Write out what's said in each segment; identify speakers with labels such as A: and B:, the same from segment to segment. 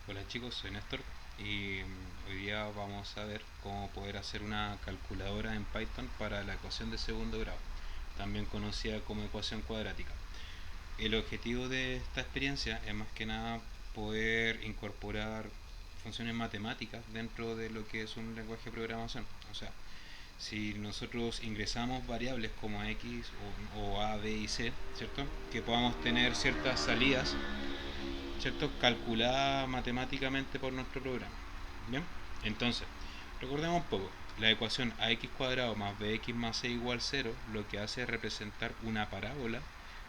A: Hola chicos, soy Néstor y hoy día vamos a ver cómo poder hacer una calculadora en Python para la ecuación de segundo grado, también conocida como ecuación cuadrática. El objetivo de esta experiencia es más que nada poder incorporar funciones matemáticas dentro de lo que es un lenguaje de programación. O sea, si nosotros ingresamos variables como x o a, b y c, ¿cierto? Que podamos tener ciertas salidas, ¿cierto? Calculada matemáticamente por nuestro programa. ¿Bien? Entonces, recordemos un poco. La ecuación ax cuadrado más bx más c igual 0 lo que hace es representar una parábola,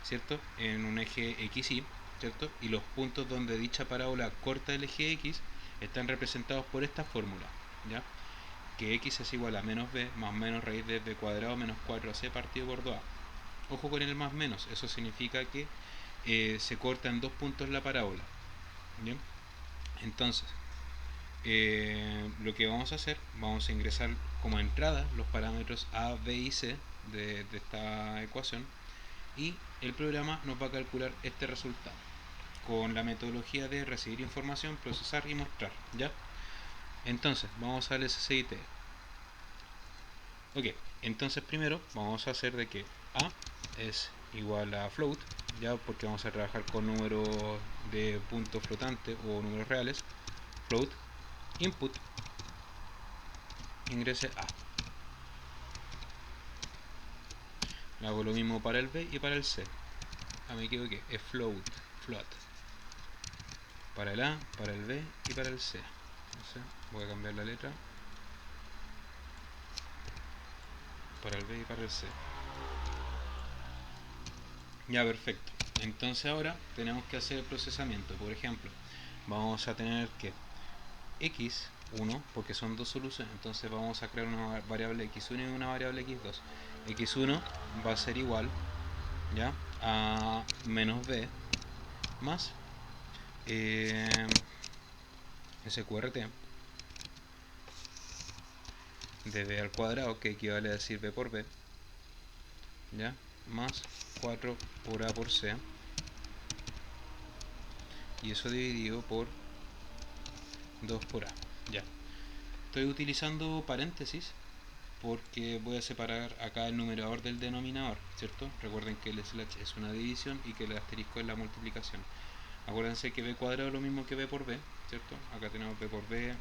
A: ¿cierto? En un eje xy, ¿cierto? Y los puntos donde dicha parábola corta el eje x están representados por esta fórmula, ¿ya? Que x es igual a menos b más menos raíz de b cuadrado menos 4ac partido por 2a. Ojo con el más menos, eso significa que se corta en dos puntos la parábola. Bien, entonces lo que vamos a hacer, vamos a ingresar como entrada los parámetros a, b y c de esta ecuación y el programa nos va a calcular este resultado con la metodología de recibir información, procesar y mostrar. ¿Ya? Entonces, vamos al SCIT. Ok, entonces primero vamos a hacer de que a es igual a float, ya porque vamos a trabajar con números de puntos flotantes o números reales. Float input ingrese a. Hago lo mismo para el b y para el c. Me equivoqué, es float. Para el a, para el b y para el c. Entonces voy a cambiar la letra. Para el b y para el c. Ya, perfecto. Entonces ahora tenemos que hacer el procesamiento. Por ejemplo, vamos a tener que x1, porque son dos soluciones, entonces vamos a crear una variable x1 y una variable x2. x1 va a ser igual, ¿ya?, a menos b más sqrt de b al cuadrado, que equivale a decir b por b, ¿ya?, más 4 por a por c, y eso dividido por 2 por a. Ya, estoy utilizando paréntesis porque voy a separar acá el numerador del denominador, ¿cierto? Recuerden que el slash es una división y que el asterisco es la multiplicación. Acuérdense que b cuadrado es lo mismo que b por b, ¿cierto? Acá tenemos b por b,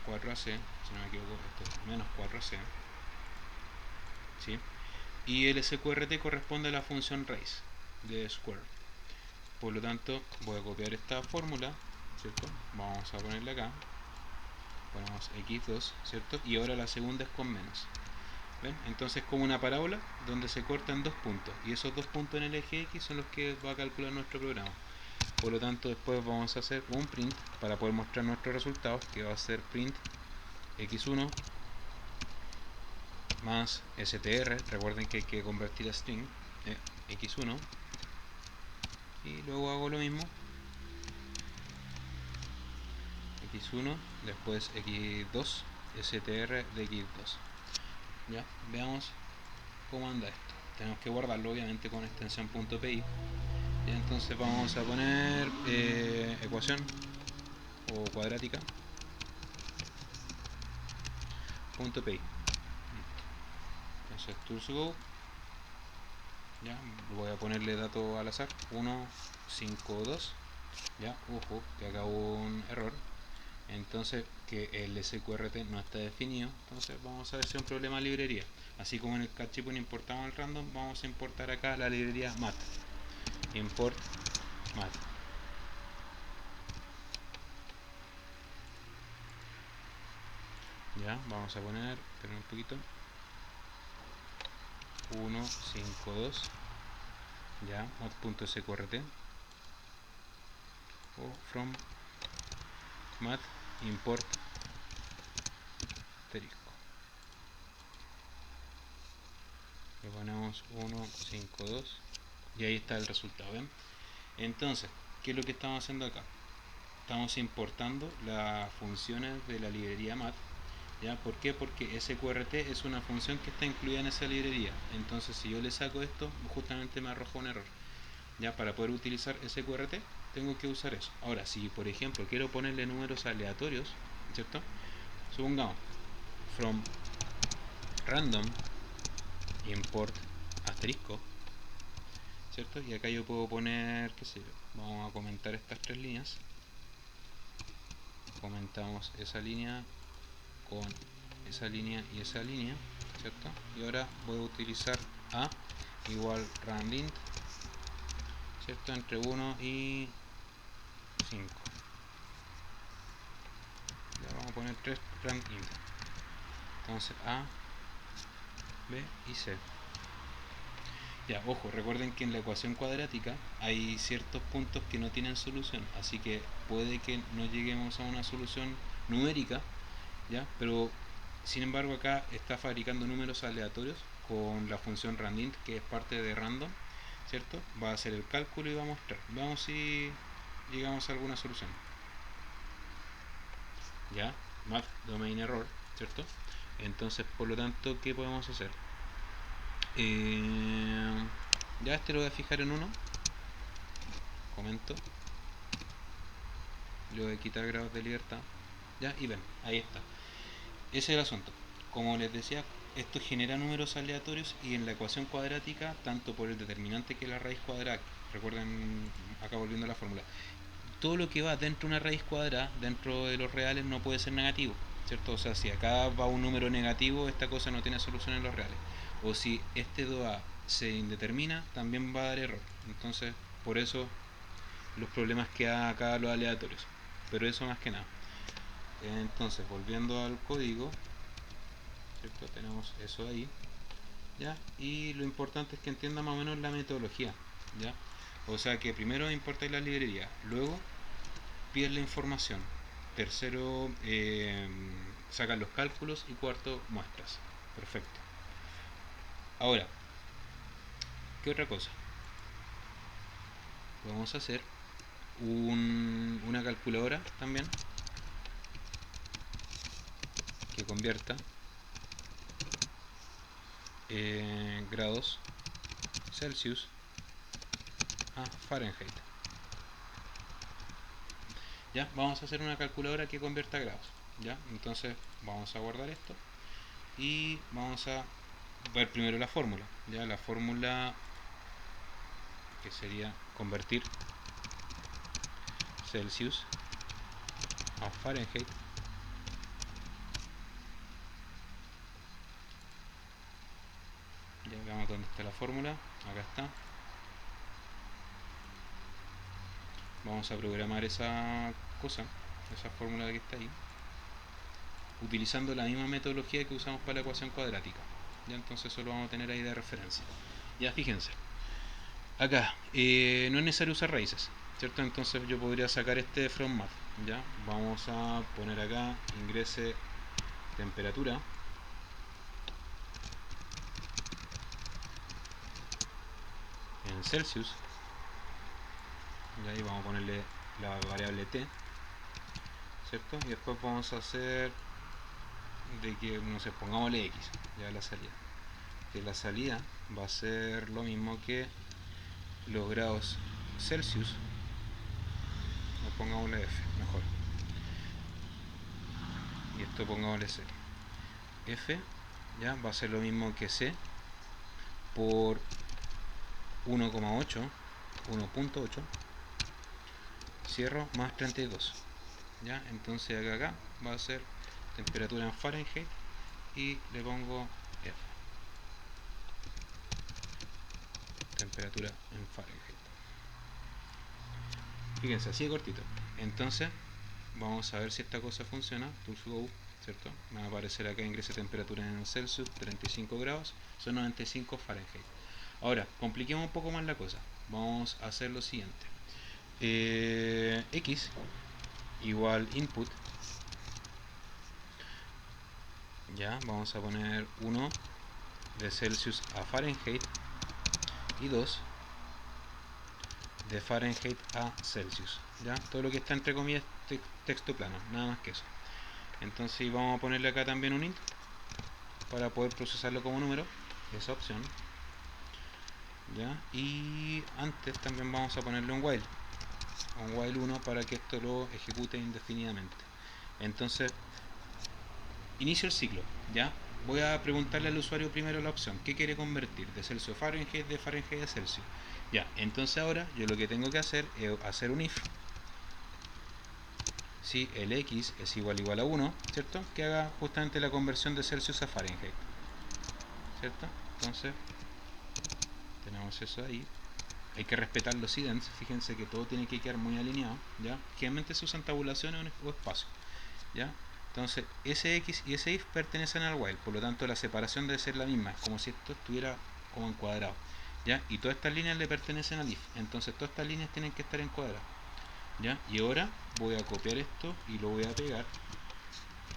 A: 4ac, si no me equivoco, esto es menos 4ac, ¿sí? Y el sqrt corresponde a la función raíz de square. Por lo tanto, voy a copiar esta fórmula, ¿cierto? Vamos a ponerla acá, ponemos x2, ¿cierto? Y ahora la segunda es con menos. ¿Ven? Entonces, como una parábola donde se cortan dos puntos, y esos dos puntos en el eje X son los que va a calcular nuestro programa. Por lo tanto, después vamos a hacer un print para poder mostrar nuestros resultados, que va a ser print x1 más str. Recuerden que hay que convertir a string, x1, y luego hago lo mismo, x1, después x2, str de x2. Ya, veamos cómo anda esto. Tenemos que guardarlo obviamente con extensión .py. Y entonces vamos a poner ecuación o cuadrática .py. Entonces tools go, ya voy a ponerle datos al azar, 1, 5, 2. Ya, ojo que acá hubo un error, entonces que el sqrt no está definido. Entonces vamos a ver si es un problema de librería. Así como en el catchpun importamos el random, vamos a importar acá la librería math. Import math. Ya, vamos a poner, esperen un poquito, 1, 5, 2, ya, mod.sqrt o from math import asterisco. Le ponemos 1, 5, 2 y ahí está el resultado. ¿Ven? Entonces, ¿qué es lo que estamos haciendo acá? Estamos importando las funciones de la librería math. ¿Ya? ¿Por qué? Porque sqrt es una función que está incluida en esa librería. Entonces, si yo le saco esto, justamente me arroja un error. Ya, para poder utilizar sqrt tengo que usar eso. Ahora, si por ejemplo quiero ponerle números aleatorios, ¿cierto? Supongamos, from random import asterisco, ¿cierto? Y acá yo puedo poner, qué sé yo, vamos a comentar estas tres líneas. Comentamos esa línea con esa línea y esa línea, ¿cierto? Y ahora voy a utilizar a igual randint, ¿cierto? Entre 1 y 5. Ya vamos a poner 3 randint. Entonces A, B y C. Ya, ojo, recuerden que en la ecuación cuadrática hay ciertos puntos que no tienen solución, así que puede que no lleguemos a una solución numérica, ¿ya? Pero sin embargo acá está fabricando números aleatorios con la función randint, que es parte de random, ¿cierto? Va a hacer el cálculo y va a mostrar. Veamos si llegamos a alguna solución. Ya, math domain error, ¿cierto? Entonces, por lo tanto, ¿qué podemos hacer? Ya este lo voy a fijar en 1. Comento. Le voy a quitar grados de libertad. Ya, y ven, ahí está. Ese es el asunto. Como les decía, esto genera números aleatorios y en la ecuación cuadrática, tanto por el determinante que la raíz cuadrada, recuerden, acá volviendo a la fórmula, todo lo que va dentro de una raíz cuadrada, dentro de los reales, no puede ser negativo, ¿cierto? O sea, si acá va un número negativo, esta cosa no tiene solución en los reales. O si este 2a se indetermina, también va a dar error. Entonces, por eso los problemas que da acá los aleatorios. Pero eso más que nada. Entonces, volviendo al código, ¿cierto? Tenemos eso ahí, ¿ya? Y lo importante es que entienda más o menos la metodología, ¿ya? O sea que primero importáis la librería, luego pides la información, tercero sacan los cálculos y cuarto muestras. Perfecto. Ahora, ¿qué otra cosa? Vamos a hacer una calculadora también que convierta grados Celsius a Fahrenheit. Ya, vamos a hacer una calculadora que convierta grados. Ya, entonces vamos a guardar esto y vamos a ver primero la fórmula. Ya, la fórmula que sería convertir Celsius a Fahrenheit. Ya veamos dónde está la fórmula. Acá está. Vamos a programar esa cosa, esa fórmula que está ahí, utilizando la misma metodología que usamos para la ecuación cuadrática. Ya, entonces eso lo vamos a tener ahí de referencia. Ya, fíjense. Acá no es necesario usar raíces, ¿cierto? Entonces yo podría sacar este from math. Ya, vamos a poner acá ingrese temperatura en Celsius. Y ahí vamos a ponerle la variable t, ¿cierto? Y después vamos a hacer de que, no sé, pongámosle x, ya la salida. Que la salida va a ser lo mismo que los grados Celsius, o pongámosle f, mejor. Y esto pongámosle c. F ya va a ser lo mismo que c por 1,8, 1.8, cierro, más 32. ¿Ya? Entonces acá va a ser temperatura en Fahrenheit y le pongo F. Temperatura en Fahrenheit. Fíjense, así de cortito. Entonces, vamos a ver si esta cosa funciona. Tools Go, ¿cierto? Me va a aparecer acá ingrese temperatura en Celsius, 35 grados, son 95 Fahrenheit. Ahora, compliquemos un poco más la cosa. Vamos a hacer lo siguiente. X igual input. Ya, vamos a poner 1 de Celsius a Fahrenheit y 2 de Fahrenheit a Celsius. Ya, todo lo que está entre comillas texto plano, nada más que eso. Entonces vamos a ponerle acá también un int para poder procesarlo como número, esa opción. Ya, y antes también vamos a ponerle un while. un while 1 para que esto lo ejecute indefinidamente. Entonces, inicio el ciclo, ¿ya? Voy a preguntarle al usuario primero la opción, ¿qué quiere convertir? ¿De Celsius a Fahrenheit? ¿De Fahrenheit a Celsius? Ya, entonces ahora yo lo que tengo que hacer es hacer un if, si el x es igual a 1, ¿cierto? Que haga justamente la conversión de Celsius a Fahrenheit, ¿cierto? Entonces, tenemos eso ahí. Hay que respetar los idents, fíjense que todo tiene que quedar muy alineado, ¿ya? Generalmente se usan tabulaciones o espacios, ¿ya? Entonces, ese x y ese if pertenecen al while, por lo tanto la separación debe ser la misma, como si esto estuviera como en cuadrado, ¿ya? Y todas estas líneas le pertenecen al if, entonces todas estas líneas tienen que estar en cuadrado, ¿ya? Y ahora voy a copiar esto y lo voy a pegar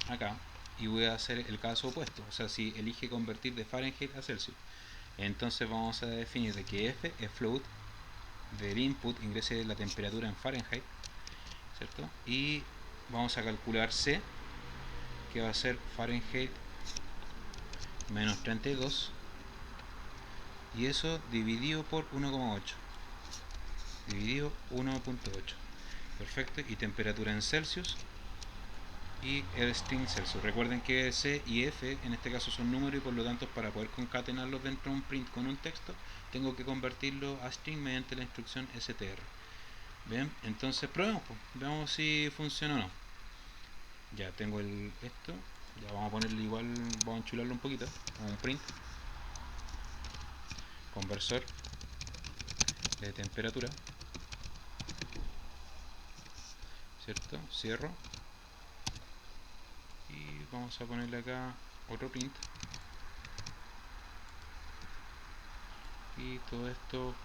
A: acá y voy a hacer el caso opuesto, o sea, si elige convertir de Fahrenheit a Celsius, entonces vamos a definir de que f es float del input ingrese la temperatura en Fahrenheit, ¿cierto? Y vamos a calcular C, que va a ser Fahrenheit menos 32, y eso dividido por 1,8, dividido 1.8, perfecto, y temperatura en Celsius y el string Celsius. Recuerden que C y F en este caso son números y por lo tanto para poder concatenarlos dentro de un print con un texto tengo que convertirlo a string mediante la instrucción str. Bien, entonces probemos, veamos si funciona o no. Ya tengo esto, ya vamos a ponerle igual, vamos a enchularlo un poquito, un print, conversor de temperatura, ¿cierto? Cierro y vamos a ponerle acá otro print y todo esto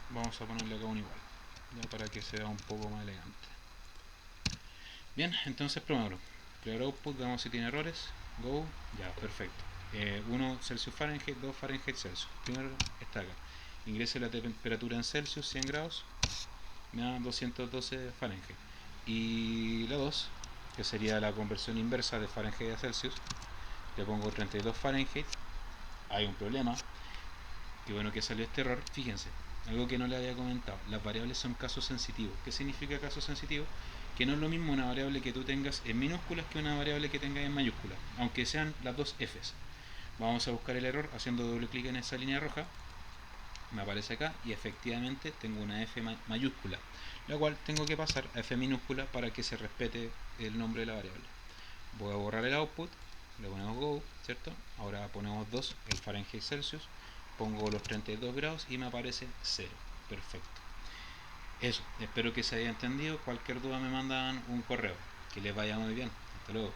A: vamos a ponerle acá un igual, ya para que sea un poco más elegante. Bien, entonces probémoslo. Crear output, veamos si tiene errores. Go, ya, perfecto. 1 Celsius Fahrenheit, 2 Fahrenheit Celsius. Primero está acá. Ingrese la temperatura en Celsius, 100 grados, me da 212 Fahrenheit. Y la 2, que sería la conversión inversa de Fahrenheit a Celsius, le pongo 32 Fahrenheit. Hay un problema, que bueno que salió este error. Fíjense, algo que no le había comentado, las variables son casos sensitivos. ¿Qué significa caso sensitivo? Que no es lo mismo una variable que tú tengas en minúsculas que una variable que tengas en mayúsculas, aunque sean las dos f's. Vamos a buscar el error haciendo doble clic en esa línea roja, me aparece acá y efectivamente tengo una f mayúscula, la cual tengo que pasar a f minúscula para que se respete el nombre de la variable. Voy a borrar el output, le ponemos go, ¿cierto? Ahora ponemos 2, el Fahrenheit Celsius, pongo los 32 grados y me aparece 0. Perfecto. Eso, espero que se haya entendido. Cualquier duda me mandan un correo. Que les vaya muy bien. Hasta luego.